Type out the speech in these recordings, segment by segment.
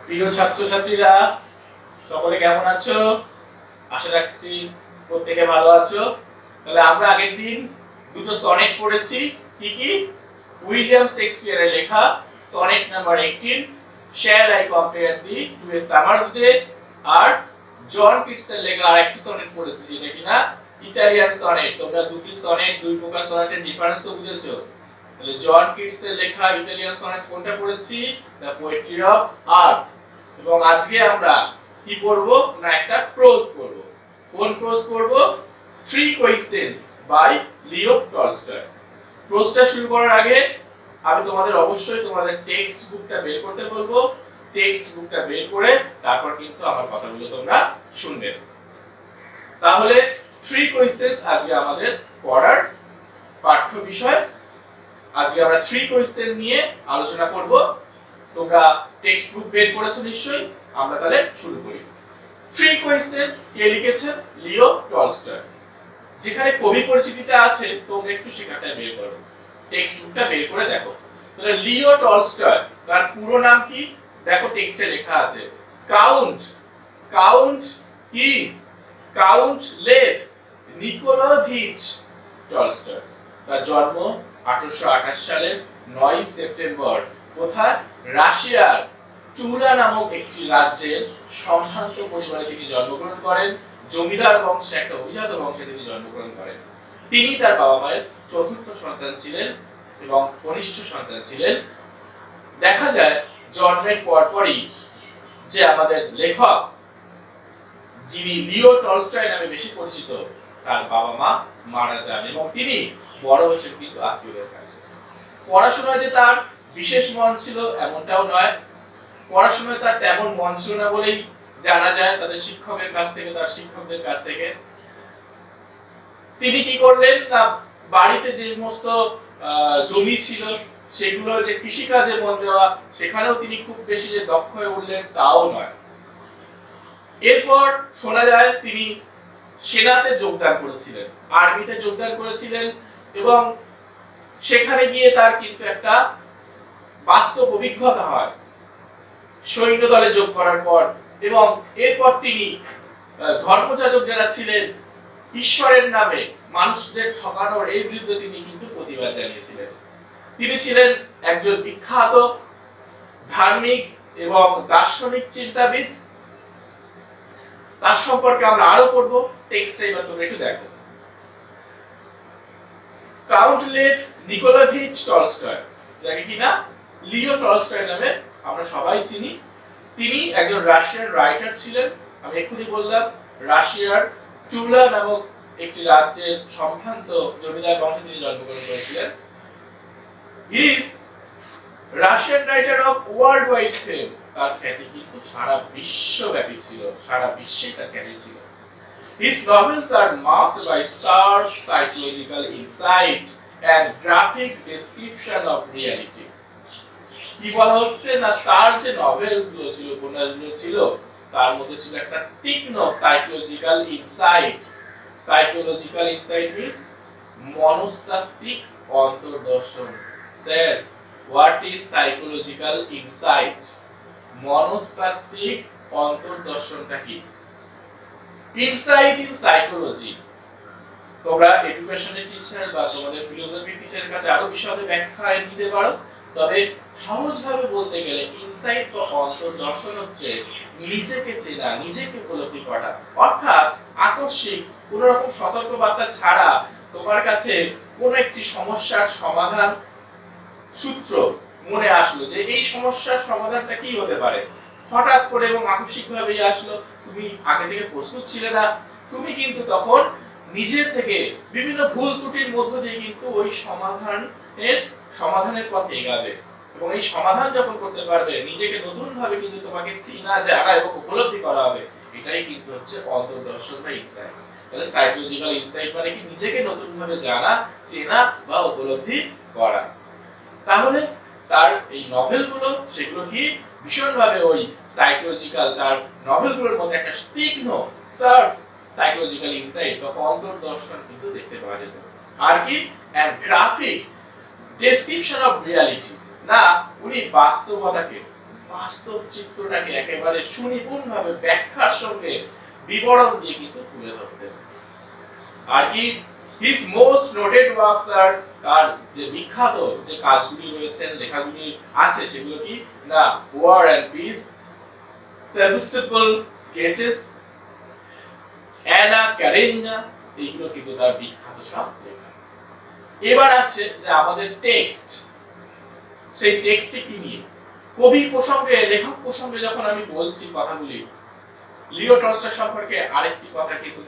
প্রিয় ছাত্রছাত্রীরা সকলে কেমন আছো? আশা রাখছি প্রত্যেকে ভালো আছো। তাহলে আমরা আগের দিন দুটো সনেট পড়েছি। কি কি? উইলিয়াম শেক্সপিয়ারের লেখা sonnet number 18 shall I compare thee to a summer's day, আর জন কিটসের লেখা আরেকটি সনেট পড়েছি যেটা কিনা ইটালিয়ান সনেট। তোমরা দুটি সনেট, দুই প্রকার সনেটের ডিফারেন্সও বুঝেছো। তাহলে জন কিটসের লেখা ইটালিয়ান সনেট কোনটা পড়েছি? The poetry of earth. এবং আজকে আমরা কি পড়ব না একটা প্রোজ পড়ব। কোন প্রোজ পড়ব? Three questions by Leo Tolstoy. প্রোজটা শুরু করার আগে আমি তোমাদের অবশ্যই তোমাদের টেক্সট বুকটা বের করতে বলবো। টেক্সট বুকটা বের করে তারপর কিন্তু আমার কথাগুলো তোমরা শুনবে। তাহলে থ্রি কোয়েশ্চেনস আজকে আমাদের পড়ার পাঠ্য বিষয়। আজকে আমরা থ্রি কোয়েশ্চেন নিয়ে আলোচনা করব। তোমরা টেক্সট বুক বের করেছো নিশ্চয়ই। আমরা তাহলে শুরু করি। থ্রি কোয়েশ্চেনস কে লিখেছেন? Leo Tolstoy. যেখানে কবি পরিচিতিটা আছে তোমরা একটু সেখানটা বের করো, টেক্সট বুকটা বের করে দেখো। তাহলে লিও টলস্টয় তার পুরো নাম কি? দেখো টেক্সটে লেখা আছে কাউন্ট কাউন্ট কি কাউন্ট লেভ নিকোলাভিচ টলস্টয়। তার জন্ম 1828 সালের 9 সেপ্টেম্বর। কোথায়? রাশিয়ার টুলা নামক একটি রাজ্যের সম্ভ্রান্ত পরিবারে তিনি জন্মগ্রহণ করেন। জমিদার বংশে, একটা অভিজাত বংশে তিনি জন্মগ্রহণ করেন। তিনি তার বাবা মায়ের চতুর্থ সন্তান ছিলেন এবং কনিষ্ঠ সন্তান ছিলেন। দেখা যায় জন্মের পরপরই যে আমাদের লেখক যিনি লিও টলস্টয় নামে বেশি পরিচিত, তার বাবা মা মারা যান এবং তিনি বড় হয়েছেন কিন্তু আত্মীয়দের কাছে। পড়াশোনায় যে তার বিশেষ মন ছিল এমনটাও নয়। পড়াশোনায় তার তেমন মন ছিল না বলেই জানা যায় তাদের শিক্ষকের কাছ থেকে, তার শিক্ষকদের কাছ থেকে। তিনি কি করলেন না, বাড়িতে যে সমস্ত জমি ছিল সেগুলো যে কৃষিকাজে মন দেওয়া, সেখানেও তিনি খুব বেশি যে দক্ষ হয়ে উঠলেন তাও নয়। এরপর শোনা যায় তিনি সেনাতে যোগদান করেছিলেন, আর্মিতে যোগদান করেছিলেন এবং সেখানে গিয়ে তার কিন্তু একটা বাস্তব অভিজ্ঞতা হয় সৈন্য দলে যোগ করার পর। এবং এরপর তিনি ধর্মযাজক যারা ছিলেন ঈশ্বরের নামে মানুষদের ঠকানোর এই বিরুদ্ধে তিনি কিন্তু প্রতিবাদ জানিয়েছিলেন। তিনি ছিলেন একজন বিখ্যাত ধার্মিক এবং দার্শনিক চিন্তাবিদ। তার সম্পর্কে আমরা আরো পড়বো। টেক্সটটা এবার তোমরা একটু দেখো। কাউন্ট লেভ নিকোলাভিচ টলস্টয়, যাকে কিনা লিও টলস্টয় নামে আমরা সবাই চিনি। তিনি একজন রাশিয়ান রাইটার ছিলেন। আমি এক্ষুনি বললাম রাশিয়ার টুলা নামক একটি রাজ্যের সম্ভ্রান্ত জমিদার বংশে তিনি জন্মগ্রহণ করেছিলেন। He is Russian writer of world wide fame. তার খ্যাতি কিন্তু সারা বিশ্বব্যাপী ছিল, সারা বিশ্বে তার খ্যাতি ছিল। His novels are marked by sharp psychological insight and graphic description of reality. কি বলা হচ্ছে না, তার যে নভেলস গুলো ছিল, উপন্যাসগুলো ছিল, তার মধ্যে ছিল একটা তীক্ষ্ণ psychological insight. Psychological insight means মনস্তাত্ত্বিক অন্তর্দর্শন। Sir, what is psychological insight? মনস্তাত্ত্বিক অন্তর্দর্শনটা কি? ইনসাইট ইন সাইকোলজি তোমরা এডুকেশনের টিচার বা তোমাদের ফিলোসফি টিচারের কাছে আরো বিশদে ব্যাখ্যা নিতে পারো। তবে সহজভাবে বলতে গেলে ইনসাইট বা অন্তর্দর্শন হচ্ছে নিজেকে চেনা, নিজেকে উপলব্ধি করা। অর্থাৎ আকস্মিক কোন রকম সতর্কবার্তা ছাড়া তোমার কাছে কোন একটি সমস্যার সমাধান সূত্র মনে আসলো যে এই সমস্যার সমাধানটা কি হতে পারে, হঠাৎ করে এবং আকস্মিকভাবেই আসলো, তুমি আগে থেকে প্রস্তুত ছিলে না। তুমি কিন্তু তখন নিজের থেকে বিভিন্ন ভুল ত্রুটির মধ্য দিয়ে কিন্তু ওই সমাধানের পথে এগাবে এবং এই সমাধান যখন করতে পারবে নিজেকে নতুন ভাবে কিন্তু তোমাকে চেনা, জানা এবং উপলব্ধি করা হবে। এটাই কিন্তু হচ্ছে অন্তর্দর্শন বা ইনসাইট। তাহলে সাইকোলজিক্যাল ইনসাইট মানে কি? নিজেকে নতুন ভাবে জানা, চেনা বা উপলব্ধি করা। তাহলে তার এই নভেলগুলো সেগুলো কি ভীষণভাবে ওই সাইকোলজিক্যাল, তার নভেলগুলোর মধ্যে একটা তীক্ষ্ণ সার্ভ সাইকোলজিক্যাল ইনসাইট বা অন্তর্দর্শন কিন্তু দেখতে পাওয়া যেত। আর কি? And graphic description of reality, না উনি বাস্তবতাকে বাস্তব চিত্রটাকে একেবারে সুনিপুণভাবে ব্যাখ্যার সঙ্গে বিবরণ দিয়ে কিন্তু তুলে ধরতেন। আর কি হিজ মোস্ট নোটেড ওয়ার্কস আর, তার যে বিখ্যাত যে কাজগুলি রয়েছে, লেখাগুলি আছে, সেগুলো কি না War and Peace, Sevastopol Sketches, Anna Karenina, এইগুলো কিন্তু তার বিখ্যাত সব লেখা। এবার আছে যে আমাদের টেক্সট, সেই টেক্সটে কি নিয়ে কবি প্রসঙ্গে, লেখক প্রসঙ্গে যখন আমি বলছি কথাগুলি, লিও টলস্টয় সম্পর্কে আরেকটি কথা কিন্তু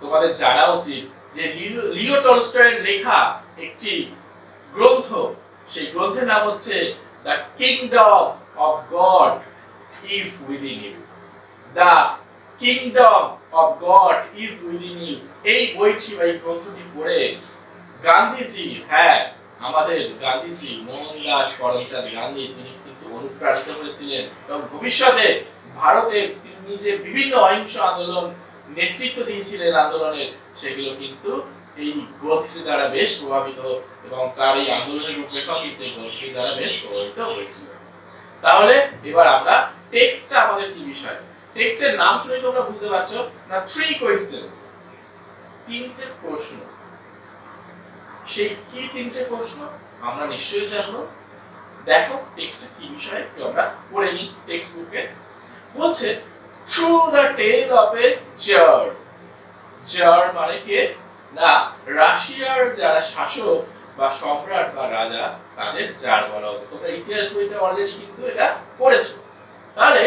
তোমাদের জানা উচিত যে লিও টলস্টয়ের লেখা একটি গ্রন্থ, সেই গ্রন্থের নাম হচ্ছে the kingdom of God is within you. The kingdom of God is within you, এই বইটি বা এই গ্রন্থটি পড়ে গান্ধীজি, হ্যাঁ আমাদের গান্ধীজি মোহনদাস করমচাঁদ গান্ধী, তিনি কিন্তু অনুপ্রাণিত হয়েছিলেন এবং ভবিষ্যতে ভারতে তিনি যে বিভিন্ন অহিংস আন্দোলন নেতৃত্ব দিয়েছিলেন আন্দোলনের, সেগুলো কিন্তু এই গ্রন্থটি দ্বারা বেশ প্রভাবিত, এবং তার এই আন্দোলনের রূপরেখা কিন্তু এই গ্রন্থটি দ্বারা বেশ প্রভাবিত হয়েছিল। তাহলে এবার আমরা টেক্সটটা আমাদের কি বিষয়, টেক্সটের নাম শুনেই তোমরা বুঝতে পারছো না, থ্রি কোয়েশ্চেনস, তিনটে প্রশ্ন। সেই কি তিনটে প্রশ্ন আমরা নিশ্চয়ই জানবো। দেখো টেক্সটটা কি বিষয় একটু আমরা পড়ে নিই টেক্সট বুকে। বলছে through the tale of a tsar. Tsar মানে কে না রাশিয়ার যারা শাসক বা সম্রাট বা রাজা, তাদের জার বলা হতো। তোমরা ইতিহাস বইতে অলরেডি কিন্তু এটা পড়েছো। তাহলে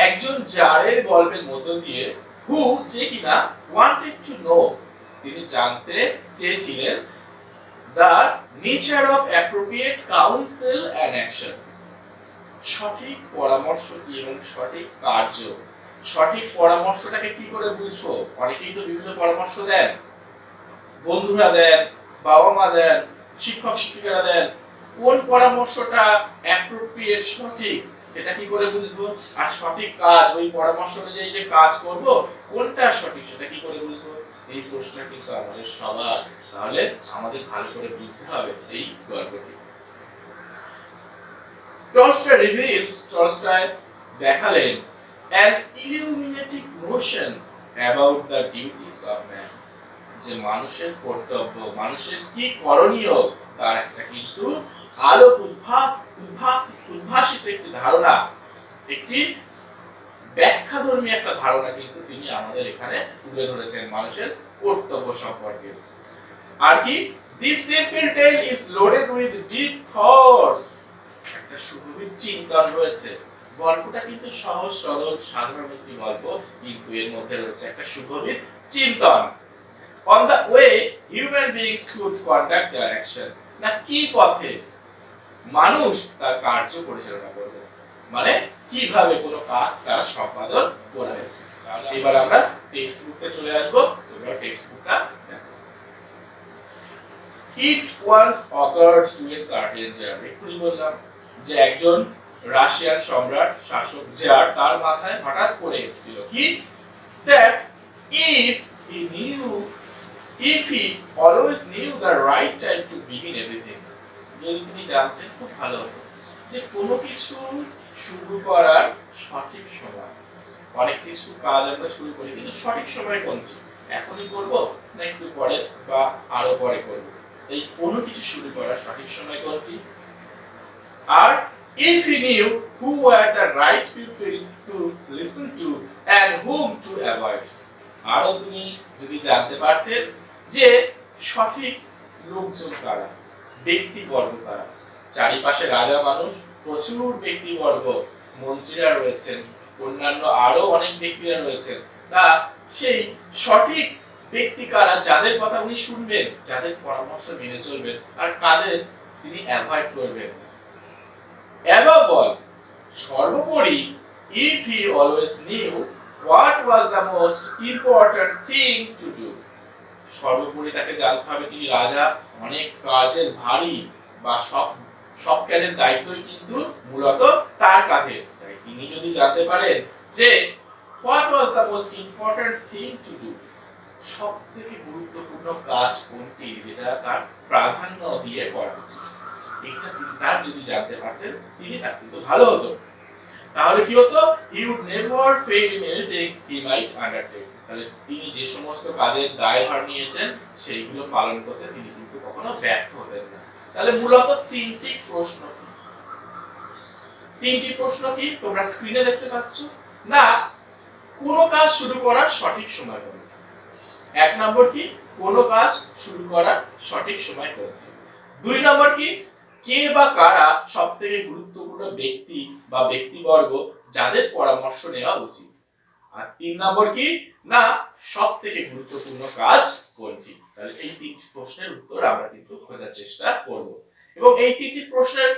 একজন জারের গল্পের মধ্য দিয়ে হু, যে কিনা ওয়ান্টেড টু নো, তিনি জানতে চেয়েছিলেন the nature of appropriate counsel and action, সঠিক পরামর্শ কি এবং সঠিক কার্য। সঠিক পরামর্শটাকে কি করে বুঝবো? অনেকেই তো বিভিন্ন পরামর্শ দেন, বন্ধুরা দেন, বাবা মা দেন, শিক্ষক শিক্ষিকারা দেন, কোন পরামর্শটা অ্যাপ্রোপ্রিয়েট সঠিক সেটা কি করে বুঝবো? আর সঠিক কাজ, ওই পরামর্শ অনুযায়ী যে কাজ করব, কোনটা সঠিক সেটা কি করে বুঝবো? এই প্রশ্নটা কিন্তু আমাদের সবার, তাহলে আমাদের ভালো করে বুঝতে হবে এই গল্পটি। টলস্টয় রিভিলস, টলস্টয় দেখালেন an illuminating notion about the duties of man, যে মানুষের কর্তব্য, মানুষের কি করণীয়, তার একটা কিন্তু আলোক উদ্ভাসিত একটি ধারণা, একটি ব্যাখ্যাধর্মী একটা ধারণা কিন্তু তিনি আমাদের এখানে তুলে ধরেছেন মানুষের কর্তব্য সম্পর্কে। আর কি this simple tale is loaded with deep thoughts, একটা সুগভীর চিন্তন রয়েছে। গল্পটা কিন্তু সহজ সরল সাধারণ একটি গল্প, কিন্তু এর মধ্যে রয়েছে একটা সুগভীর চিন্তন। on the way human beings should conduct their action, না কি পথে মানুষ তার কার্য পরিচালনা করবে, মানে কিভাবে কোনো কাজ তারা সম্পাদন করবে। তাহলে এবার আমরা টেক্সট বুকে চলে আসবো। তোমরা টেক্সট বুকটা দেখো। It once occurred to a certain jar, এক্ষুনি বললাম যে একজন রাশিয়ান সম্রাট শাসক জার, তার মাথায় হঠাৎ করে এসেছিল কি, that if he always knew the right time to begin everything, যদি তিনি জানতেন খুব ভালো হতো যে কোনো কিছু শুরু করার সঠিক সময়। অনেক কিছু কাজ আমরা শুরু করি, কিন্তু সঠিক সময় কোনটি, এখনই করব না একটু পরে বা আরো পরে করব, এই কোনো কিছু শুরু করার সঠিক সময় কোনটি। আর if he knew who were the right people to listen to and whom to avoid, আরো তুমি যদি জানতে পারতেন যে সঠিক লোকজন কারা, ব্যক্তিবর্গ কারা, চারিপাশে রাজা মানুষ, প্রচুর ব্যক্তিবর্গ, মন্ত্রীরা রয়েছেন, অন্যান্য আরো অনেক ব্যক্তিরা রয়েছেন, তা সেই সঠিক ব্যক্তি কারা, যাদের কথা উনি শুনবেন, যাদের পরামর্শ মেনে চলবেন, আর কাদের তিনি অ্যাভয়েড করবেন। Above all, সর্বোপরি, if he always knew what was the most important thing to do, সর্বোপরি তাকে জানতে হবে তিনি রাজা, অনেক কাজের ভারী বা সব কাজের দায়িত্বই কিন্তু মূলত তার কাঁধে। তাই তিনি যদি জানতে পারেন যে what was the most important thing to do, সবথেকে গুরুত্বপূর্ণ কাজ কোনটি, যেটা তার প্রাধান্য দিয়ে করা উচিত, এটা তার যদি জানতে পারতেন তিনি তার কিন্তু ভালো হতো। তাহলে কি হতো, he would never fail in anything he might undertake. তাহলে তিনি যে সমস্ত কাজের দায়ভার নিয়েছেন সেইগুলো পালন করতে তিনি কিন্তু কখনো ব্যর্থ হতেন না। তাহলে মূলত তিনটি প্রশ্ন কি তোমরা স্ক্রিনে দেখতে পাচ্ছ না, কোন কাজ শুরু করার সঠিক সময় কোনটা। এক নম্বর কি, কোন কাজ শুরু করার সঠিক সময় কোনটা। দুই নম্বর কি, কে বা কারা সবথেকে গুরুত্বপূর্ণ ব্যক্তি বা ব্যক্তিবর্গ যাদের পরামর্শ নেওয়া উচিত। আর তিন নম্বর কি না, সবথেকে গুরুত্বপূর্ণ কাজ কোনটি। তাহলে এই তিনটি প্রশ্নের উত্তর আমরা কিন্তু খোঁজার চেষ্টা করব এবং এই তিনটি প্রশ্নের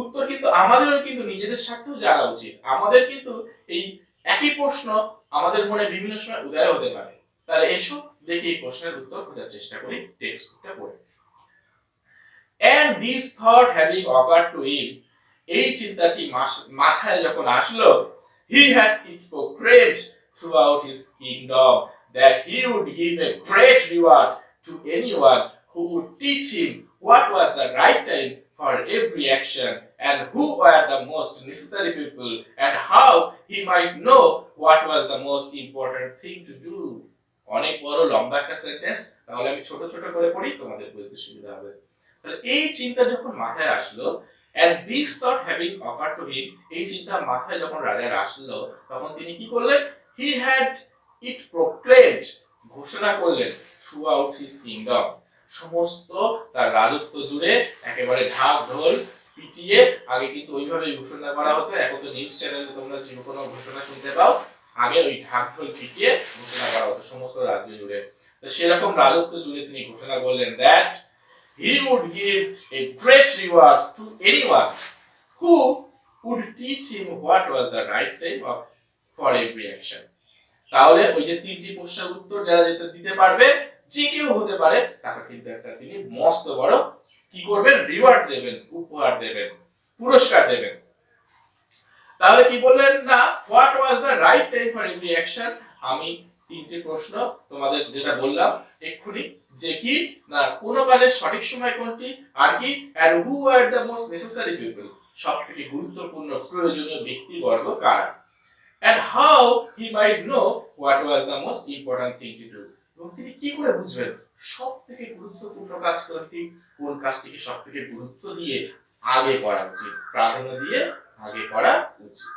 উত্তর কিন্তু আমাদেরও কিন্তু নিজেদের স্বার্থেও জানা উচিত। আমাদের কিন্তু এই একই প্রশ্ন আমাদের মনে বিভিন্ন সময় উদয় হতে পারে। তাহলে এসো দেখি এই প্রশ্নের উত্তর খোঁজার চেষ্টা করি টেক্সট বুকটা পড়ে। And this thought having occurred to him, এই চিন্তাটি মাথায় যখন আসলো, he had it proclaimed throughout his kingdom that he would give a great reward to anyone who would teach him what was the right time for every action and who were the most necessary people and how he might know what was the most important thing to do. অনেক বড় লম্বা একটা sentence, তাহলে আমি ছোট ছোট করে পড়ি, তোমাদের বুঝতে সুবিধা হবে। তাহলে এই চিন্তা যখন মাথায় আসলো, and this thought having occurred to him, এই চিন্তা মাথায় যখন রাজার আসলো তখন তিনি কি করলেন, he had it proclaimed, ঘোষণা করলেন, throughout his kingdom, সমস্ত তার রাজত্ব জুড়ে একেবারে ঢাক ঢোল পিটিয়ে, আগে কিন্তু ওইভাবে ঘোষণা করা হতো, এখন তো নিউজ চ্যানেলে তোমরা যে কোনো ঘোষণা শুনতে পাও, আগে ওই ঢাক ঢোল পিটিয়ে ঘোষণা করা হতো সমস্ত রাজ্য জুড়ে। তো সেরকম রাজত্ব জুড়ে তিনি ঘোষণা করলেন that he would give a great reward to anyone who would teach him what was the right time for every action. তাহলে ওই যে তিনটি প্রশ্নের উত্তর যারা যেটা দিতে পারবে, যে কেউ হতে পারে, তাকে কিন্তু একটা তিনি মস্ত বড় কি করবেন, রিওয়ার্ড দেবেন, উপহার দেবেন, পুরস্কার দেবেন। তাহলে কি বললেন না, what was the right time for every action. আমি তিনটি প্রশ্ন তোমাদের যেটা বললাম এক্ষুনি, যে কি না কোন কাজের সঠিক সময় কোনটি, আর কি and who are the most necessary people, সবথেকে গুরুত্বপূর্ণ প্রয়োজনীয় ব্যক্তিবর্গ কারা, and how he might know what was the most important thing to do, এবং তিনি কি করে বুঝবেন সবথেকে গুরুত্বপূর্ণ কাজ কোনটি, কোন কাজটিকে সবথেকে গুরুত্ব দিয়ে আগে করা উচিত, প্রাধান্য দিয়ে আগে করা উচিত।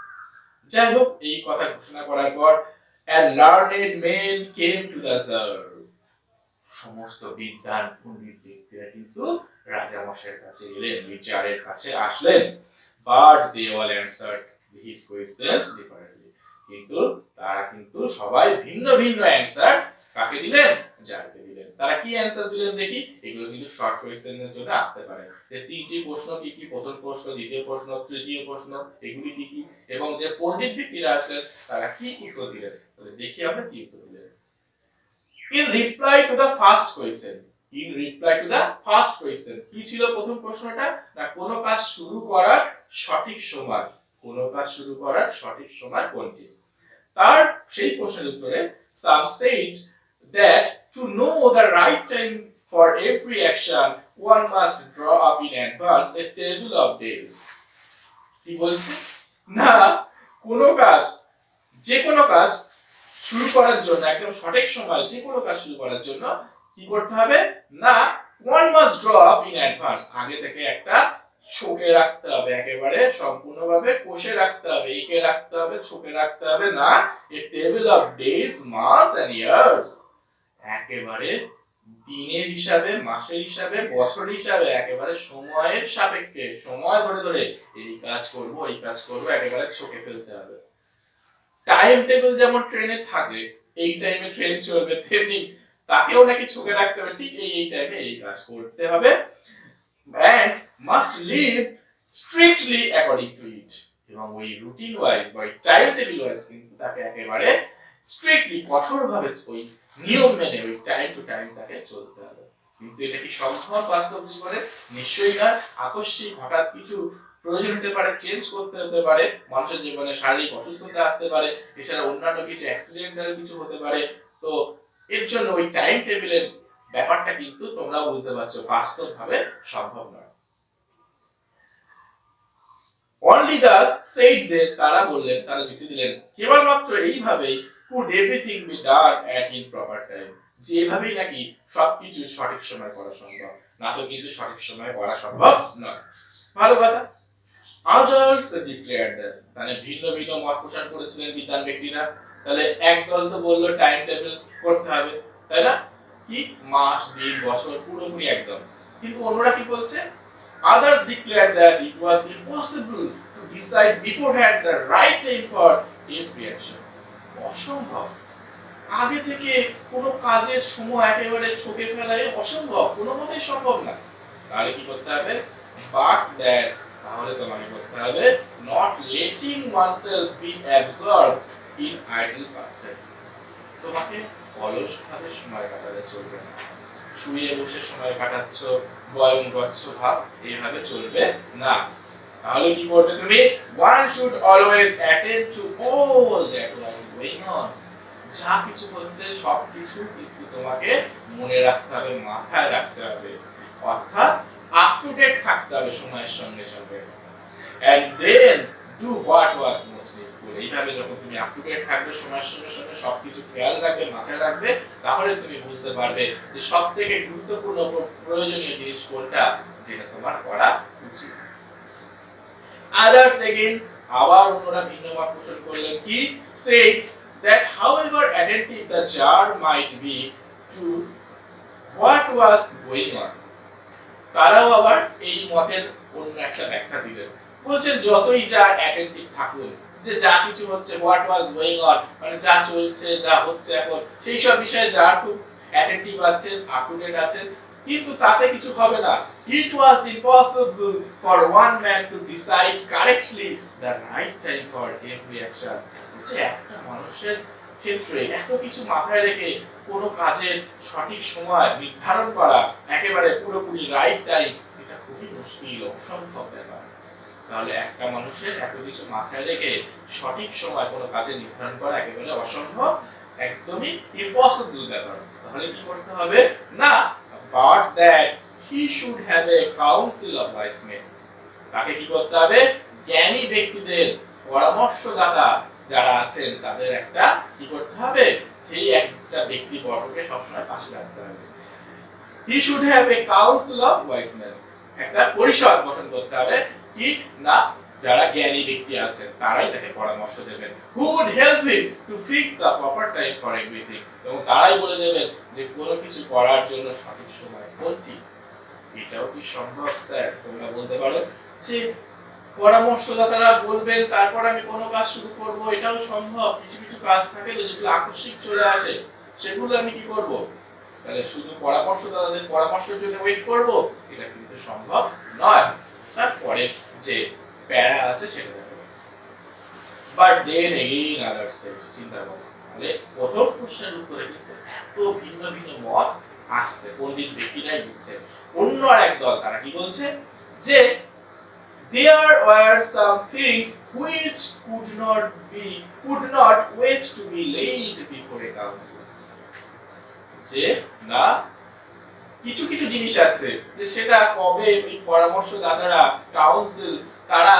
যাই হোক, এই কথা ঘোষণা করার পর and learned men came to the Tsar, সমস্ত বিদ্বান পণ্ডিত ব্যক্তিরা কিন্তু রাজা মশাইয়ের কাছে এলেন, বিচারের কাছে আসলেন, but they all answered his questions differently, কিন্তু তারা কিন্তু সবাই ভিন্ন ভিন্ন অ্যানসার কাকে দিলেন, জারকে দিলেন। তারা কি অ্যানসার দিলেন দেখি, এগুলো কিন্তু শর্ট কোয়েশ্চেনের জন্য আসতে পারে। এই তিনটি প্রশ্ন কি কি, প্রথম প্রশ্ন, দ্বিতীয় প্রশ্ন, তৃতীয় প্রশ্ন, এগুলি কি কি, এবং যে পণ্ডিত ব্যক্তিরা আসলেন তারা কি উত্তর দিলেন, তাহলে দেখি আমরা কি উত্তর দিলেন। In reply to the first question, কি ছিল প্রথম প্রশ্নটা, না কোন কাজ শুরু করার সঠিক সময়, কোন কাজ শুরু করার সঠিক সময় কোনটি। তার সেই প্রশ্নের উত্তরে some said that to know the right time for every action one must draw up in advance a table of days. কি বলছে না, কোন কাজ, যে কোনো কাজ শুরু করার জন্য, একদম সঠিক সময় যে কোনো কাজ শুরু করার জন্য কি করতে হবে না, one must draw up in advance, আগে থেকে একটা ছকে রাখতে হবে, একেবারে সম্পূর্ণভাবে কষে রাখতে হবে, এঁকে রাখতে হবে, ছকে রাখতে হবে, না a table of days, months and years, একেবারে দিনের হিসাবে, মাসের হিসাবে, বছর হিসাবে, একেবারে সময়ের সাপেক্ষে, সময় ধরে ধরে এই কাজ করব, এই কাজ করব, একেবারে ছকে ফেলতে হবে। টাইম টেবিল যেমন ট্রেনে থাকে, এই টাইমে ট্রেন চলবে, তেমনি তাকেও নাকি ছকে রাখতে হবে, ঠিক এই টাইমে এই কাজ করতে হবে, and must live strictly according to it, এবং ওই রুটিন ওয়াইজ বা টাইম টেবিল ওয়াইজ কিন্তু তাকে একেবারে স্ট্রিক্টলি, কঠোরভাবে ওই নিয়ম মেনে ওই টাইম টু টাইম তাকে চলতে হবে। কিন্তু এটা কি সম্ভব বাস্তব জীবনে? নিশ্চয়ই না। আকস্মিক হঠাৎ কিছু প্রয়োজন হতে পারে, চেঞ্জ করতে হতে পারে, মানুষের জীবনে শারীরিক অসুস্থতা আসতে পারে, এছাড়া অন্যান্য কিছু অ্যাক্সিডেন্টাল কিছু হতে পারে। তো এর জন্য ওই টাইম টেবিলের ব্যাপারটা কিন্তু তোমরা বুঝতে পারছো বাস্তবভাবে সম্ভব নয়। অনলি দাস সেইড দে, তারা বললেন, তারা যুক্তি দিলেন, কেবলমাত্র এইভাবেই could everything be done at in proper time, যে এইভাবেই নাকি সবকিছু সঠিক সময় করা সম্ভব, না তো কিন্তু সঠিক সময় করা সম্ভব নয়। ভালো কথা। আদার্স ডিক্লেয়ার্ড দ্যাট, মানে ভিন্ন ভিন্ন মত পোষণ করেছিলেন বিদ্বান ব্যক্তিরা। তাহলে একদল তো বললো টাইম টেবিল করতে হবে, তাই না, কি মাস দিন বছর পুরোপুরি একদম, কিন্তু অন্যরা কি বলছে, others declared that it was impossible to decide beforehand the right time for every action, অসম্ভব, আগে থেকে কোনো কাজের সময় একেবারে ছকে ফেলাই অসম্ভব, কোনো মতেই সম্ভব না। তাহলে কি করতে হবে, বাট দ্যাট, তাহলে তোমাকে করতে হবে not letting oneself be absorbed in idle pastime, তোমাকে অলস ভাবে সময় কাটালে চলবে না, শুয়ে বসে সময় কাটাচ্ছ, বয়ং গচ্ছ ভাব, এইভাবে চলবে না। তাহলে কি করবে তুমি, one should always attend to all that was going on, যা কিছু হচ্ছে সব কিছু কিন্তু তোমাকে মনে রাখতে হবে, মাথায় রাখতে হবে, অর্থাৎ আপ টু ডেট থাকতে হবে সময়ের সঙ্গে সঙ্গে। and then do what was most needful, এইভাবে যখন তুমি আপ টু ডেট থাকবে, সময়ের সঙ্গে সঙ্গে সবকিছু খেয়াল রাখবে, মাথায় রাখবে, তাহলে তুমি বুঝতে পারবে যে সবথেকে গুরুত্বপূর্ণ প্রয়োজনীয় জিনিস কোনটা, যেটা তোমার করা উচিত। others again, আবার অন্যরা ভিন্ন মত পোষণ করলেন, কি said that however attentive the jar might be to what was going on, তারাও আবার এই মতের অন্য একটা ব্যাখ্যা দিলেন, বলছেন যতই যা অ্যাটেন্টিভ থাকুন, যে যা কিছু হচ্ছে হোয়াট ওয়াজ গোইং অন, মানে যা চলছে যা হচ্ছে এখন সেই সব বিষয়ে যা খুব অ্যাটেন্টিভ আছেন, আপ টু ডেট আছেন, কিন্তু তাতে কিছু হবে না। It was impossible for one man to decide correctly the right time for every action, যে একটা মানুষের ক্ষেত্রে এত কিছু মাথায় রেখে কোনো কাজের সঠিক সময় নির্ধারণ করা, একেবারে পুরোপুরি রাইট টাইম, এটা খুবই মুশকিল, অসম্ভব ব্যাপার। তাহলে একটা মানুষের এত কিছু মাথায় রেখে সঠিক সময় কোনো কাজে নির্ধারণ করা একেবারে অসম্ভব, একদমই ইম্পসিবল ব্যাপার। তাহলে কি করতে হবে না, but that he should have a council of wise men, তাকে কি করতে হবে, জ্ঞানী ব্যক্তিদের, পরামর্শদাতা যারা আছেন তাদের একটা কি করতে হবে, সেই একটা ব্যক্তি বর্গকে সবসময় পাশে রাখতে হবে। He should have a council of wise men, একটা পরিষদ গঠন করতে হবে, কি না, যারা জ্ঞানী ব্যক্তি আছেন তারাই তাকে পরামর্শ দেবেন, who would help him to fix the proper time for everything, এবং তারাই বলে দেবেন যে কোনো কিছু করার জন্য সঠিক সময় কোনটি। এটাও কি সম্ভব স্যার? তোমরা বলতে পারো যে পরামর্শদাতারা বলবেন তারপর আমি কোনো কাজ শুরু করব, এটাও সম্ভব। কিছু কিছু কাজ থাকে যেগুলো আকস্মিক চলে আসে, সেগুলো আমি কি করব, তাহলে শুধু পরামর্শদাতাদের পরামর্শের জন্য ওয়েট করব, এটা কিন্তু সম্ভব নয়। তারপরে যে প্যারা আছে সেটা দেখো, but then again others said, চিন্তা করো, তাহলে প্রথম প্রশ্নের উত্তরে কিন্তু এত ভিন্ন ভিন্ন মত আসছে, পণ্ডিত ব্যক্তিরাই দিচ্ছে। অন্য আরেক দল তারা কি বলছে, যে there were some things which could not wait to be laid before a council, যে না কিছু কিছু জিনিস আছে যে সেটা কবে ওই পরামর্শদাতারা, কাউন্সিল, তারা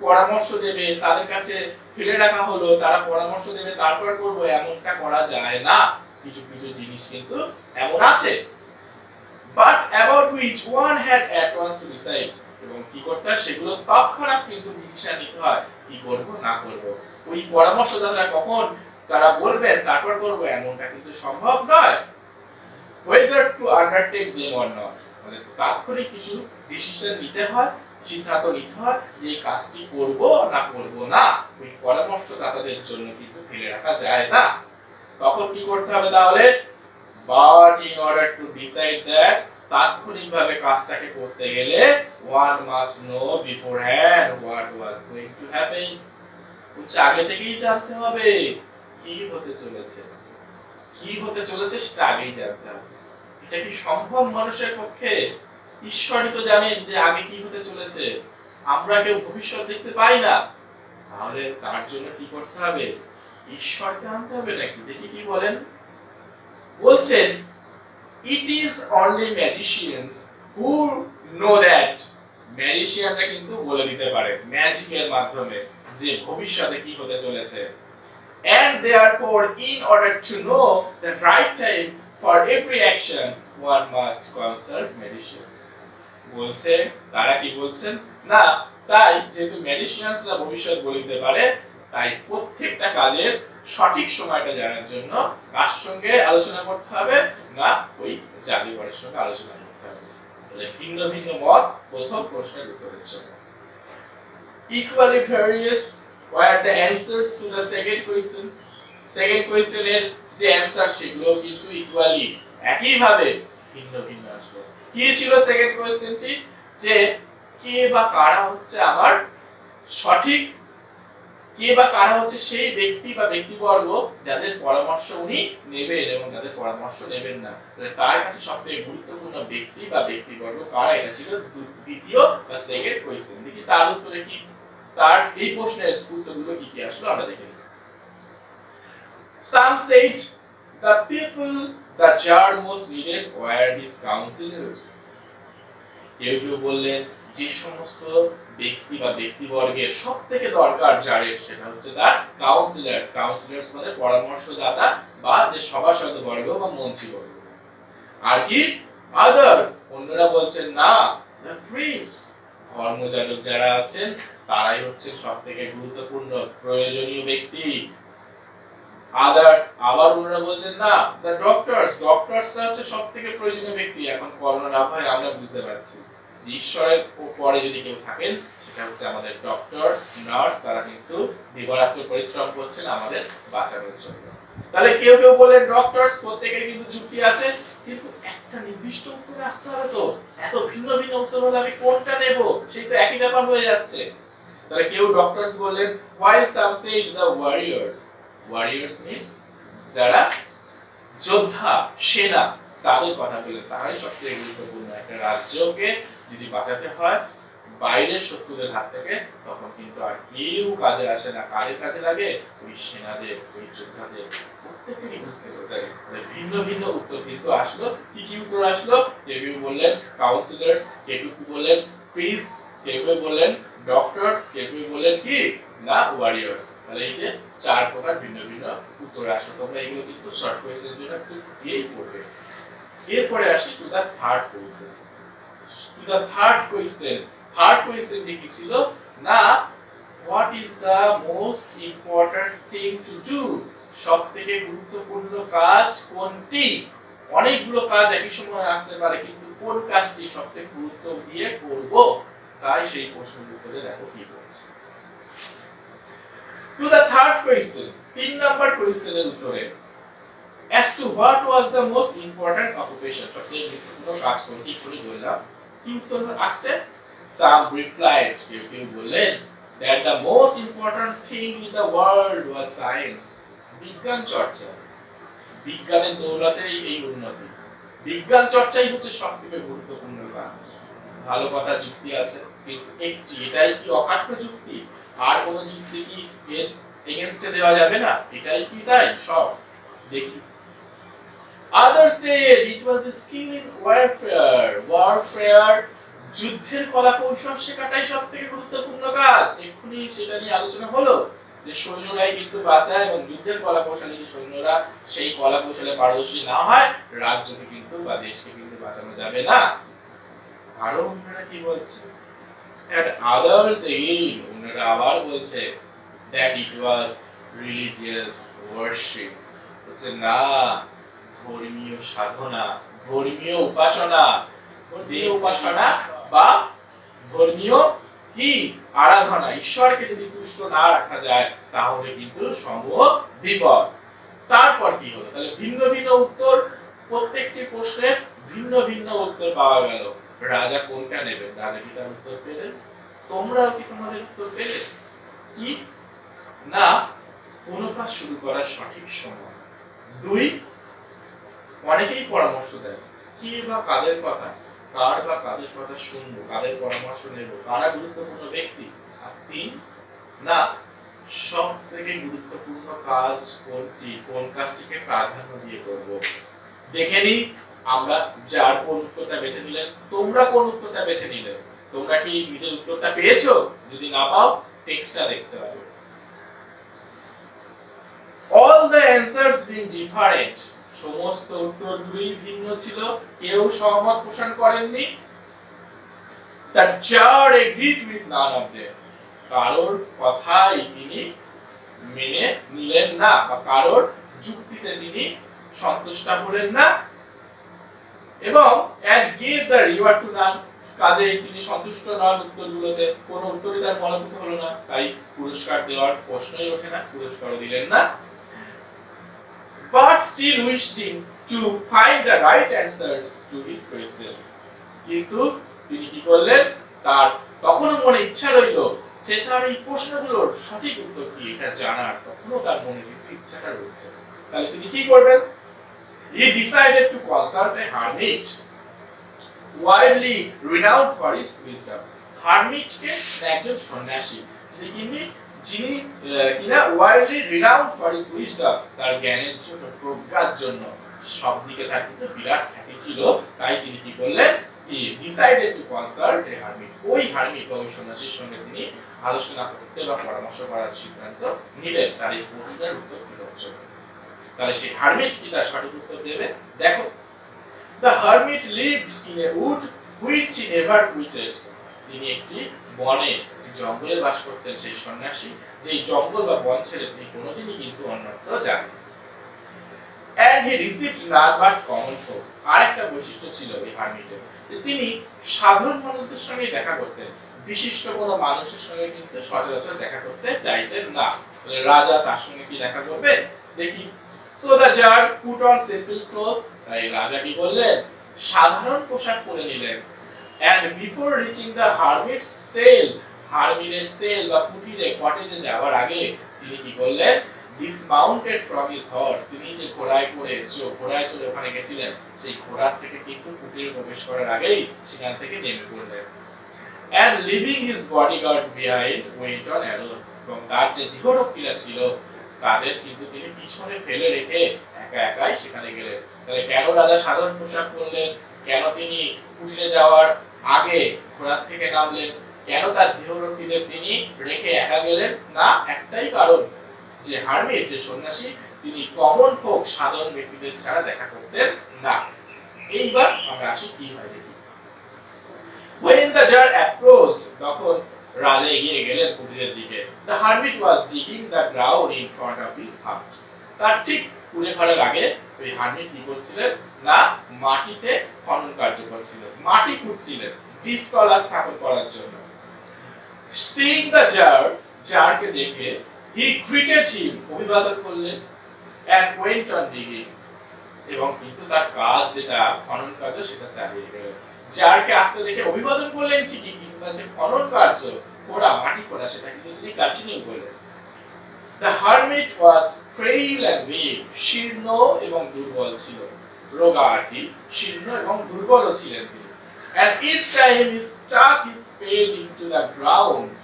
পরামর্শ দেবে, তাদের কাছে ফেলে রাখা হলো, তারা পরামর্শ দেবে তারপর করব, এমনটা করা যায় না। কিছু কিছু জিনিস কিন্তু এমন আছে, but about which one had at once to decide, এবং কি করতে হয় সেগুলো তৎক্ষণাৎ কিন্তু ডিসিশন নিতে হয়, কি করব না করব। ওই পরামর্শদাতারা কখন তারা বলবেন তারপর করব, এমনটা কিন্তু সম্ভব নয়। whether to undertake them or not, মানে তাৎক্ষণিক কিছু ডিসিশন নিতে হয়, সিদ্ধান্ত নিতে হয় যে এই কাজটি করব না করব না, ওই পরামর্শদাতাদের জন্য কিন্তু ফেলে রাখা যায় না। তখন কি করতে হবে তাহলে, but in order to decide that, তাৎক্ষণিকভাবে কাজটাকে করতে গেলে one must know beforehand what was going to happen, আগে থেকেই জানতে হবে কি হতে চলেছে, কি হতে চলেছে সেটা আগেই জানতে হবে। এটা কি সম্ভব মানুষের পক্ষে? ঈশ্বরই তো জানেন যে আগে কি হতে চলেছে, আমরা কেউ ভবিষ্যৎ দেখতে পাই না। তাহলে তার জন্য কি করতে হবে, ঈশ্বরকে আনতে হবে নাকি? দেখি কি বলেন, বলছেন it is only magicians who know that ম্যাজিশিয়ানরা কিন্তু বলে দিতে পারে ম্যাজিকের মাধ্যমে যে ভবিষ্যতে কি হতে চলেছে। And therefore, in order to know the right time for every action, one must consult magicians. বলছে তারা কি বলছেন না, তাই যেহেতু ম্যাজিশিয়ানসরা ভবিষ্যৎ বলে দিতে পারে, তাই প্রত্যেকটা কাজের সঠিক সময়টা জানার জন্য কার সঙ্গে আলোচনা করতে হবে না, ওই জাদুঘরের সঙ্গে আলোচনা করতে হবে। তাহলে ভিন্ন ভিন্ন মত প্রথম প্রশ্নের উত্তরের জন্য। Equally various were the answers to the second question. Second কোয়েশ্চেনের যে অ্যানসার সেগুলো কিন্তু ইকুয়ালি একইভাবে ভিন্ন ভিন্ন আসলো। কি ছিল সেকেন্ড কোয়েশ্চেনটি, যে কে বা কারা হচ্ছে আমার সঠিক, কে বা কারা হচ্ছে সেই ব্যক্তি বা ব্যক্তিবর্গ যাদের পরামর্শ উনি নেবেন এবং যাদের পরামর্শ নেবেন না, তার কাছে সবথেকে গুরুত্বপূর্ণ ব্যক্তি বা ব্যক্তিবর্গ কারা, এটা ছিল দ্বিতীয় বা সেকেন্ড কোয়েশ্চেন। দেখি তার উত্তরে কি, তার এই প্রশ্নের উত্তরগুলো কি কি আসলো আমরা দেখে নিই। Some said the people the jar most needed were his counselors. কেউ কেউ বললেন যে সমস্ত ব্যক্তি বা ব্যক্তিবর্গের সবথেকে দরকার জারের, সেটা হচ্ছে তার কাউন্সিলর্স। কাউন্সিলর্স মানে পরামর্শদাতা বা যে সভাসদবর্গ বা মন্ত্রীবর্গ। আর কি আদার্স, অন্যরা বলছেন না, the priests, ধর্মযাজক যারা আছেন তারাই হচ্ছেন সবথেকে গুরুত্বপূর্ণ প্রয়োজনীয় ব্যক্তি। আদার্স, আবার ওনারা বলছেন না, দ্য ডক্টরস, ডক্টরসরা হচ্ছে সবথেকে প্রয়োজনীয় ব্যক্তি। এখন করোনার আবহাওয়ায় আমরা বুঝতে পারছি ঈশ্বরের পরে যদি কেউ থাকেন সেটা হচ্ছে আমাদের ডক্টর, নার্স, তারা কিন্তু দিবারাত্র পরিশ্রম করছেন আমাদের বাঁচানোর জন্য। তাহলে কেউ কেউ বলেন ডক্টরস, প্রত্যেকের কিন্তু যুক্তি আছে, কিন্তু একটা নির্দিষ্ট উত্তরে আসতে হবে তো, এত ভিন্ন ভিন্ন উত্তর হলে আমি কোনটা নেব, সেই তো একই ব্যাপার হয়ে যাচ্ছে। তাহলে কেউ ডক্টরস বললেন, while some said the warriors. Warriors means যারা যোদ্ধা, সেনা, তাদের কথা বলে, তারাই সবচেয়ে গুরুত্বপূর্ণ। একটা রাজ্যকে যদি বাঁচাতে হয় বাইরের শত্রুদের হাত থেকে, তখন কিন্তু আর কেউ কাজে আসে না। কাজের কাজে লাগে ওই সেনাদের, ওই যোদ্ধাদের, প্রত্যেকেরই নেসেসারি। মানে ভিন্ন ভিন্ন উত্তর কিন্তু আসলো। কি কি উত্তর আসলো? কেউ কেউ বললেন কাউন্সিলর্স, কেউ কেউ বললেন প্রিস্টস, কেউ কেউ বললেন ডক্টরস, কেউ কেউ বললেন কি না ওয়ারিয়র্স। তাহলে এই যে চার প্রকার ভিন্ন ভিন্ন উত্তর আসলো। তোমরা এগুলো কিন্তু শর্ট কোয়েশ্চেনের জন্য একটু দিয়েই পড়বে। এরপরে আসি to the third question. To the third question, third question কি ছিল না, what is the most important thing to do, সবথেকে গুরুত্বপূর্ণ কাজ কোনটি? অনেকগুলো কাজ একই সময় আসতে পারে, কিন্তু কোন কাজটি সবথেকে গুরুত্ব দিয়ে করব? তাই সেই প্রশ্নের উত্তরে দেখো কি বলছে। To the third question, 3 number কোয়েশ্চেনের উত্তরে, as to what was the most important occupation, সবথেকে গুরুত্বপূর্ণ কাজ কোনটি করে বললাম, কি উত্তর আসছে? Some replied, কেউ কেউ বললেন that the most important thing in the world was science, বিজ্ঞান চর্চা। বিজ্ঞানের দৌলতেই এই উন্নতি, বিজ্ঞান চর্চাই হচ্ছে সবথেকে গুরুত্বপূর্ণ কাজ। ভালো কথা, যুক্তি আছে, কিন্তু একটি, এটাই কি অকাট্য যুক্তি? আর কোন যুক্তি কি এর এগেইনস্টে দেওয়া যাবে না? এটাই কি তাই সব? দেখি। Others said it was the skill in warfare. Warfare, যুদ্ধের কলা কৌশল শেখাটাই সবথেকে গুরুত্বপূর্ণ কাজ। এক্ষুনি সেটা নিয়ে আলোচনা হলো যে সৈন্যরাই কিন্তু বাঁচায়, এবং যুদ্ধের কলা কৌশলে যদি সৈন্যরা সেই কলা কৌশলে পারদর্শী না হয়, রাজ্যকে কিন্তু বা দেশকে কিন্তু বাঁচানো যাবে না। আরো ওনারা কি বলছে? And others again, ওনারা আবার বলছে that it was religious worship, হচ্ছে না ধর্মীয় সাধনা, ধর্মীয় উপাসনা, ধর্মীয় উপাসনা বা ধর্মীয় কি আরাধনা। ঈশ্বরকে যদি তুষ্ট না রাখা যায় তাহলে কিন্তু সমূহ বিপদ। তারপর কি হলো? তাহলে ভিন্ন ভিন্ন উত্তর, প্রত্যেকটি প্রশ্নের ভিন্ন ভিন্ন উত্তর পাওয়া গেল। রাজা কোনটা নেবেন? রাজা কি তার উত্তর পেলেন? তোমরাও কি তোমাদের উত্তর পেলে? কি না, কোন কাজ শুরু করার সঠিক সময়। 2, অনেকেই পরামর্শ দেয়, কি বা কাদের কথা, কার বা কাদের কথা শুনবো, কাদের পরামর্শ নেব, কারা গুরুত্বপূর্ণ ব্যক্তি। আর 3, না সব থেকে গুরুত্বপূর্ণ কাজ কোনটি, কোন কাজটিকে প্রাধান্য দিয়ে করব। দেখে নি আমরা যার কোন উত্তরটা বেছে নিলেন, তোমরা কোন উত্তরটা বেছে নিলে। তোমরা কি নিজের উত্তরটা পেয়েছো? যদি না পাও টেক্সটটা দেখতে পারো। All the answers being different, সমস্ত উত্তরগুলি ভিন্ন ছিল, কেউ সহমত পোষণ করেননি। The jar agreed with none of them, কারোর কথাই তিনি মেনে নিলেন না বা কারোর যুক্তিতে তিনি সন্তুষ্ট হলেন না, এবং and gave the reward to none, কাজেই তিনি সন্তুষ্ট নন উত্তরগুলোতে, কোন উত্তরই তার মনোনীত হলো না, তাই পুরস্কার দেওয়ার প্রশ্নই ওঠে না, পুরস্কার দিলেন না। But still wishing to find the right answers to his questions, কিন্তু তিনি কি করলেন, তার তখনও মনে ইচ্ছা রইল যে তার এই প্রশ্নগুলোর সঠিক উত্তর কি এটা জানার, তখনও তার মনে ইচ্ছাটা রয়েছে। তাহলে তিনি কি করবেন? He decided to consult a hermit widely renowned for his wisdom. Hermit কে একজন সন্ন্যাসী, যিনি কিনা widely renowned for his wisdom, তার জ্ঞানের জন্য, প্রজ্ঞার জন্য সব দিকে তার কিন্তু বিরাট খ্যাতি ছিল। তাই তিনি কি করলেন? He decided to consult a hermit, ওই হার্মিট বা ওই সন্ন্যাসীর সঙ্গে তিনি আলোচনা করতে বা পরামর্শ করার সিদ্ধান্ত নিলেন তার এই প্রশ্নের উত্তর দেওয়ার জন্য। তাহলে সেই হার্মিট কি তার সঠিক উত্তর দেবে? দেখো, the hermit lived in a wood which he never quitted, তিনি একটি বনে, জঙ্গলে বাস করতেন সেই সন্ন্যাসী, যে জঙ্গল বা বন ছেড়ে তিনি কোনোদিনই কিন্তু অন্যত্র যান। And he received none but common folk, আরেকটা বৈশিষ্ট্য ছিল এই হার্মিটের, যে তিনি সাধারণ মানুষদের সঙ্গে দেখা করতেন, বিশিষ্ট কোনো মানুষের সঙ্গে কিন্তু সচরাচর দেখা করতে চাইতেন না। রাজা তার সঙ্গে কি দেখা করবে? দেখি। So the jar put on simple clothes, তাই রাজা কি করলেন? সাধারণ পোশাক পরে নিলেন। And before reaching the hermit's cell, হার্মিটের সেল বা কুটিরে, কটেজে যাওয়ার আগে তিনি কি করলেন? Dismounted from his horse, তিনি যে ঘোড়ায় চড়ে ওখানে গেছিলেন, সেই ঘোড়ার থেকে কিন্তু কুটিরে প্রবেশ করার আগেই সেখান থেকে নেমে পড়লেন। And leaving his bodyguard behind, went on alone, এবং তার যে দেহরক্ষীরা ছিল তাদের কিন্তু তিনি পিছনে ফেলে রেখে একা একাই সেখানে গেলেন। তাহলে কেন রাজা সাধারণ পোশাক পরলেন? কেন তিনি কুটিরে যাওয়ার আগে ঘোড়ার থেকে নামলেন? কেন তার দেহরক্ষীদের তিনি রেখে একা গেলেন না? একটাই কারণ, যে হার্মিট, যে সন্ন্যাসী, তিনি কমন ফোক, সাধারণ ব্যক্তিদের ছাড়া দেখা করতেন না। এইবার আমরা আসি কি হয় দেখি। When the jar approached, তখন রাজা এগিয়ে গেলেন কুটিরের দিকে। The hermit was digging the ground in front of his hut, তার ঠিক কুড়ে ঘরের আগে ওই হার্মিট কি করছিলেন না? মাটিতে খনন কার্য করছিলেন, মাটি খুঁড়ছিলেন বীজতলা স্থাপন করার জন্য। Seeing the jar, জারকে দেখে, he greeted him, অভিবাদন করলেন, and went on digging, এবং কিন্তু তার কাজ যেটা খনন কার্য সেটা চালিয়ে গেলেন। জারকে আসতে দেখে অভিবাদন করলেন ঠিকই, কিন্তু তার যে খনন কার্য, খোঁড়া, মাটি খোঁড়া, সেটা কিন্তু তিনি কন্টিনিউ করলেন। The hermit was frail and weak, শীর্ণ এবং দুর্বল ছিল, রোগাটি, শীর্ণ এবং দুর্বল ছিলেন তিনি। And each time he stuck his spade into the ground,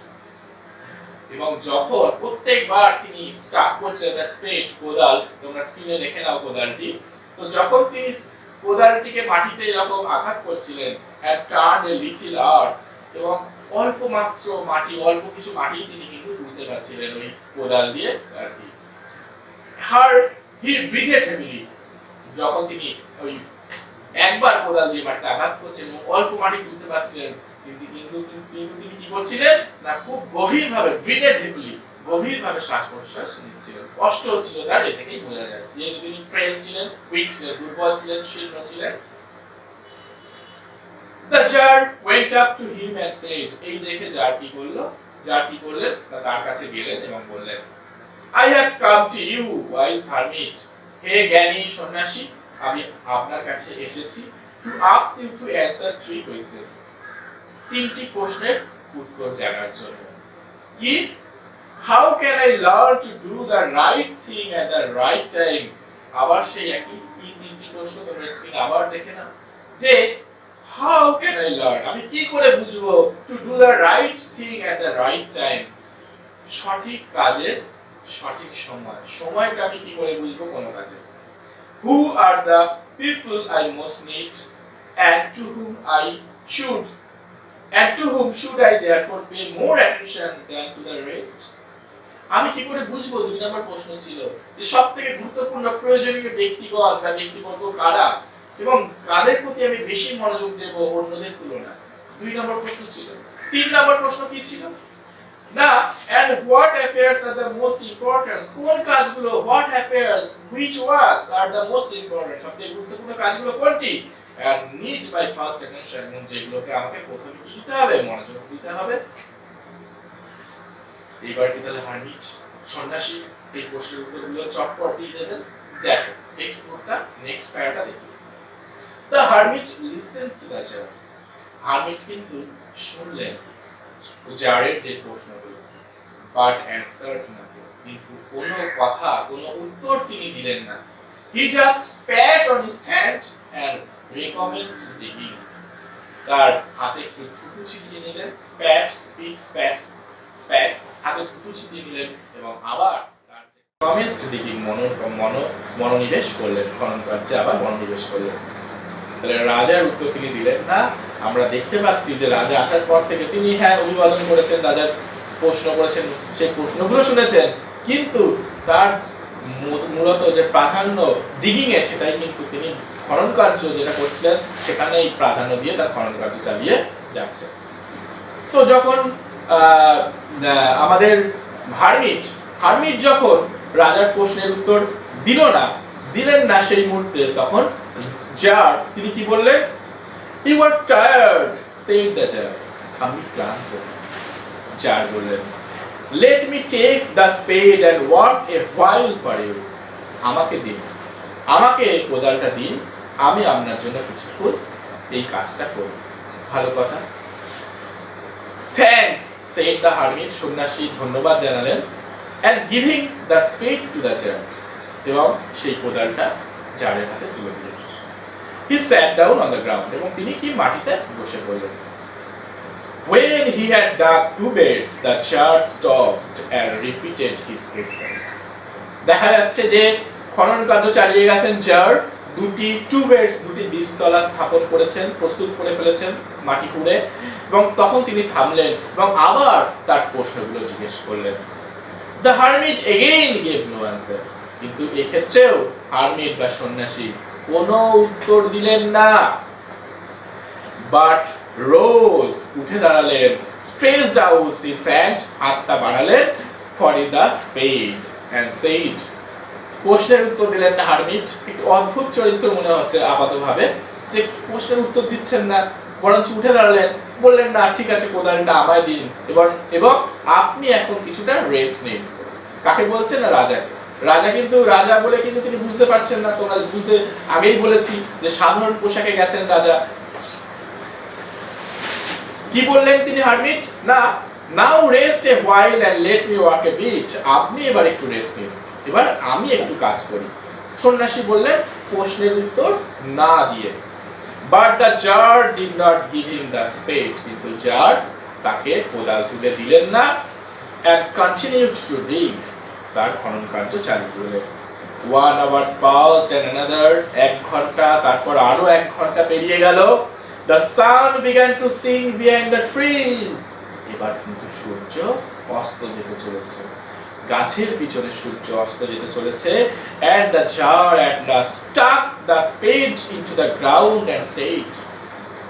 এবং যখন প্রত্যেকবার তিনি স্টাক করছেন তার স্পেড, কোদাল, তোমরা স্ক্রিনে দেখে নাও কোদালটি, তো যখন তিনি কোদালটিকে মাটিতে এরকম আঘাত করছিলেন, had turned a little earth, এবং অল্প মাত্র মাটি, অল্প কিছু মাটি তিনি কিন্তু তুলতে পারছিলেন ওই কোদাল দিয়ে আর কি। He breathed heavily, যখন তিনি ওই একবার কোদাল দিয়ে মাটিতে আঘাত করছেন এবং অল্প মাটি তুলতে পারছিলেন, কিন্তু তিনি কি করছিলেন না? খুব গভীরভাবে, breathed heavily, গভীরভাবে শ্বাস প্রশ্বাস নিচ্ছিলেন। কষ্ট হচ্ছিল তার, এ থেকেই বোঝা যায় যেহেতু তিনি ফ্রেল ছিলেন, উইক ছিলেন, দুর্বল ছিলেন, শীর্ণ ছিলেন। The jar went up to him and said, এই দেখে জার কি করলেন? তার কাছে গেলেন এবং বললেন, I have come to you, wise hermit, হে জ্ঞানী সন্ন্যাসী, আমি আপনার কাছে এসেছি, to ask you to answer 3 questions, 3টি প্রশ্নের উত্তর জানার জন্য। কি? How can I learn to do the right thing at the right time? আবার সেই একই 3টি প্রশ্ন, তোমরা স্ক্রিনে আবার দেখে নাও, যে how can I learn, আমি কি করে বুঝবো to do the right thing at the right time, সঠিক কাজের সঠিক সময়, সময়টা আমি কি করে বুঝবো কোন কাজে। Who are the people I most need and to whom I should and to whom should I therefore pay more attention than to the rest? আমি কি করে বুঝবো? 2 নম্বর প্রশ্ন ছিল যে সবথেকে গুরুত্বপূর্ণ প্রয়োজনীয় ব্যক্তিগণ বা ব্যক্তিবর্গ কারা এবং কাদের প্রতি আমি বেশি মনোযোগ দেব অন্যদের তুলনায়। 2 নম্বর প্রশ্ন ছিল। 3 নম্বর প্রশ্ন কি ছিল না, and what affairs are the most important? কোন কাজগুলো, what affairs, which works are the most important? সবথেকে গুরুত্বপূর্ণ কাজগুলো কোনটি and need my first attention, যেগুলোকে আমাকে প্রথমে কিনতে হবে, মনোযোগ দিতে হবে। এবার কি তাহলে হারমিট সন্ন্যাসী এই প্রশ্নের উত্তরগুলো চটপট দিয়ে দেবেন। দেখো নেক্সট প্যারাটা দেখি। The hermit listened to the jar. Hermit কিন্তু শুনলেন জারের যে প্রশ্নগুলো, but answered nothing, কিন্তু কোনো কথা, কোনো উত্তর তিনি দিলেন না। He just spat on his hand and recommenced digging. তার হাতে একটু থুতু ছিটিয়ে নিলেন, spat হাতে থুতু ছিটিয়ে নিলেন এবং আবার তার যে recommenced digging মনোনিবেশ করলেন, খনন কার্যে আবার মনোনিবেশ করলেন। তাহলে রাজার উত্তর তিনি দিলেন না। আমরা দেখতে পাচ্ছি যে রাজা আসার পর থেকে তিনি অভিবাদন করেছেন, রাজার প্রশ্ন করেছেন, সেই প্রশ্নগুলো শুনেছেন, কিন্তু তার মূলত যে প্রাধান্য ডিগিং এ সেটাই কিন্তু তিনি খনন কার্য যেটা করছিলেন সেখানেই প্রাধান্য দিয়ে তার খনন কার্য চালিয়ে যাচ্ছে। তো যখন আমাদের হারমিট যখন রাজার প্রশ্নের উত্তর দিলেন না সেই মুহূর্তে, তখন জার তিনি কি বললেন? You are tired, said the jar. আমি ক্লান্ত। জার বললেন, Let me take the spade and work a while for you. আমাকে কোদালটা দিন, আমি আপনার জন্য কিছুক্ষণ এই কাজটা করব। ভালো কথা। Thanks, said the hermit. সন্ন্যাসী ধন্যবাদ জানালেন, and giving the spade to the jar. এবং সেই কোদালটা জারের হাতে তুলে দিলেন। He sat down on the ground, এবং তিনি কি মাটিতে বসে পড়লেন। When he had dug 2 beds, the jar stopped and repeated his questions. দেখা যাচ্ছে যে খনন কার্য চালিয়ে গেছেন জার, 2 beds, 2টি বীজতলা স্থাপন করেছেন, প্রস্তুত করে ফেলেছেন মাটি খুঁড়ে, এবং তখন তিনি থামলেন এবং আবার তার প্রশ্নগুলো জিজ্ঞেস করলেন। The hermit again gave no answer. কিন্তু এক্ষেত্রেও হারমিট বা সন্ন্যাসী কোনো উত্তর দিলেন না, বাট রোজ উঠে দাঁড়ালেন, stretched out his hand, হাতটা বাড়ালেন, for the spade and said. প্রশ্নের উত্তর দিলেন না হারমিট। একটু অদ্ভুত চরিত্র মনে হচ্ছে আপাতভাবে, যে প্রশ্নের উত্তর দিচ্ছেন না, বরঞ্চ উঠে দাঁড়ালেন, বললেন না ঠিক আছে কোদালটা আমায় দিন এবং আপনি এখন কিছুটা রেস্ট নিন। কাকে বলছেন? না রাজাকে। রাজা বলে কিন্তু তিনি বুঝতে পারছেন না। তোমরা বুঝতে আগেই বলেছি যে সাধারণ পোশাকে গেছেন রাজা। কি বললেন তিনি হারমিট? না, now rest a while and let me work a bit. আপনি এবার একটু রেস্ট নিন, এবার আমি একটু কাজ করি। সন্ন্যাসী বললেন প্রশ্নের উত্তর না দিয়ে। But the tsar did not give him the spade, কিন্তু জার তাকে কোদাল তুলে দিলেন না, and continued to dig. তার খনন কার্য চালিয়ে গেলেন। 1 hour passed and another, 1 ঘন্টা, তারপর আরো 1 ঘন্টা পেরিয়ে গেল। The sun began to sink behind the trees. এবার কিন্তু সূর্য অস্ত যেতে চলেছে, গাছের পিছনে সূর্য অস্ত যেতে চলেছে। And the jar at last stuck the spade into the ground and said.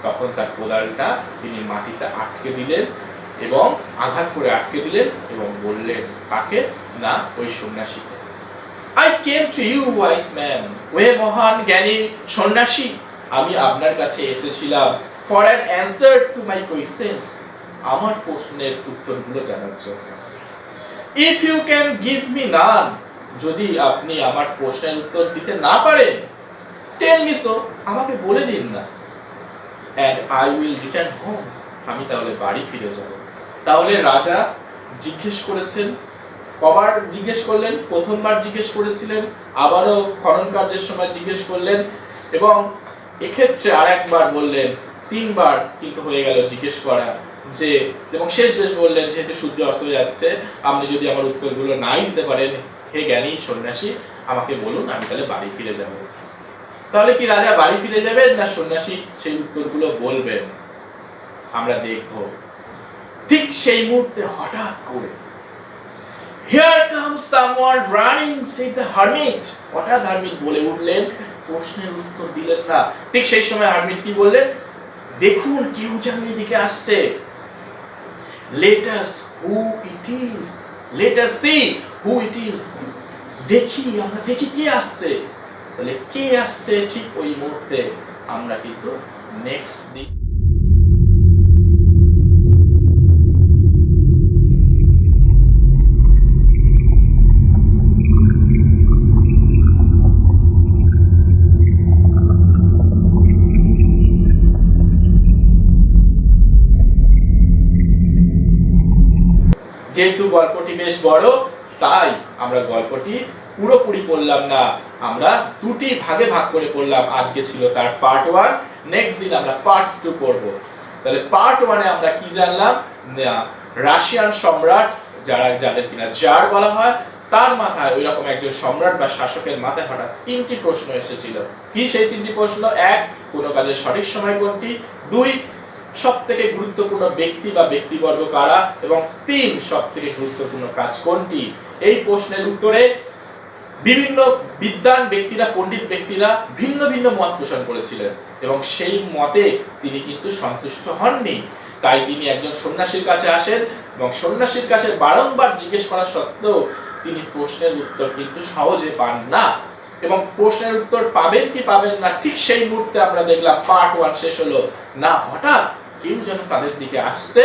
তখন তার কোদালটা তিনি মাটিতে আটকে দিলেন এবং আঘাত করে আটকে দিলেন এবং বললেন, কাকে? না, ওই সন্ন্যাসীকে। I came to you, wise man. ওহে মহান জ্ঞানী সন্ন্যাসী, আমি আপনার কাছে এসেছিলাম for an answer to my questions. আমার প্রশ্নের উত্তরগুলো জানার জন্য। If you can give me none, যদি আপনি আমার প্রশ্নের উত্তর দিতে না পারেন, tell me so, আমাকে বলে দিন না, and I will return home. আমি তাহলে বাড়ি ফিরে যাব। তাহলে রাজা জিজ্ঞেস করেছেন, কবার জিজ্ঞেস করলেন? প্রথমবার জিজ্ঞেস করেছিলেন, আবারও খনন কার্যের সময় জিজ্ঞেস করলেন, এবং এক্ষেত্রে আরেকবার বললেন, 3 বার কিন্তু হয়ে গেল জিজ্ঞেস করা, যে এবং শেষ বললেন যেহেতু সূর্য অস্ত যাচ্ছে, আপনি যদি আমার উত্তরগুলো নাই দিতে পারেন, হে জ্ঞানী সন্ন্যাসী, আমাকে বলুন, আমি তাহলে বাড়ি ফিরে যাব। তাহলে কি রাজা বাড়ি ফিরে যাবেন, না সন্ন্যাসী সেই উত্তরগুলো বলবেন? আমরা দেখব। ঠিক সেই মুহূর্তে হঠাৎ করে Here comes someone running, said the hermit. হঠাৎ হারমিট বলে উঠলেন, প্রশ্নের উত্তর দিলেন না। ঠিক সেই সময় হারমিট কি বললেন? দেখুন কেউ যেন এদিকে আসছে। Let us who it is. Let us see who it is. আমরা দেখি কে আসছে। তাহলে কে আসছে ঠিক ওই মুহূর্তে আমরা কিন্তু নেক্সট দিন যেহেতু গল্পটি বেশ বড়, তাই আমরা গল্পটি পুরোপুরি পড়লাম না, আমরা দুটি ভাগে ভাগ করে পড়লাম। আজকে ছিল তার পার্ট 1, নেক্সট দিন আমরা পার্ট 2 পড়ব। তাহলে পার্ট 1 এ আমরা কি জানলাম? রাশিয়ান সম্রাট যাদের কিনা জার বলা হয়, তার মাথায় ওইরকম একজন সম্রাট বা শাসকের মাথায় হঠাৎ 3টি প্রশ্ন এসেছিল। কি সেই 3টি প্রশ্ন? 1, কোনো কাজের সঠিক সময় কোনটি? 2, সবথেকে গুরুত্বপূর্ণ ব্যক্তি বা ব্যক্তিবর্গ কারা? এবং 3, সবথেকে গুরুত্বপূর্ণ কাজ কোনটি? এই প্রশ্নের উত্তরে বিভিন্ন বিদ্বান ব্যক্তিরা, পণ্ডিত ব্যক্তিরা ভিন্ন ভিন্ন মত পোষণ করেছিলেন এবং সেই মতে তিনি কিন্তু সন্তুষ্ট হননি। তাই তিনি একজন সন্ন্যাসীর কাছে আসেন এবং সন্ন্যাসীর কাছে বারংবার জিজ্ঞেস করা সত্ত্বেও তিনি প্রশ্নের উত্তর কিন্তু সহজে পান না। এবং প্রশ্নের উত্তর পাবেন কি পাবেন না, ঠিক সেই মুহূর্তে আমরা দেখলাম পার্ট 1 শেষ হলো না, হঠাৎ কেউ যেন তাদের দিকে আসছে।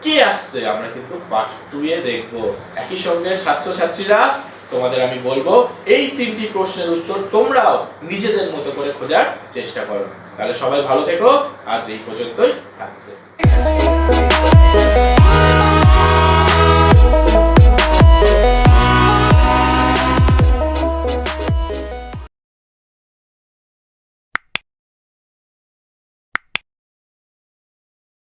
কে আসছে আমরা কিন্তু পার্ট 2 এ দেখব। একই সঙ্গে ছাত্রছাত্রীরা, তোমাদের আমি বলবো এই 3টি প্রশ্নের উত্তর তোমরাও নিজেদের মতো করে খোঁজার চেষ্টা করো। তাহলে সবাই ভালো থেকো, আজ এই পর্যন্তই থাকছে।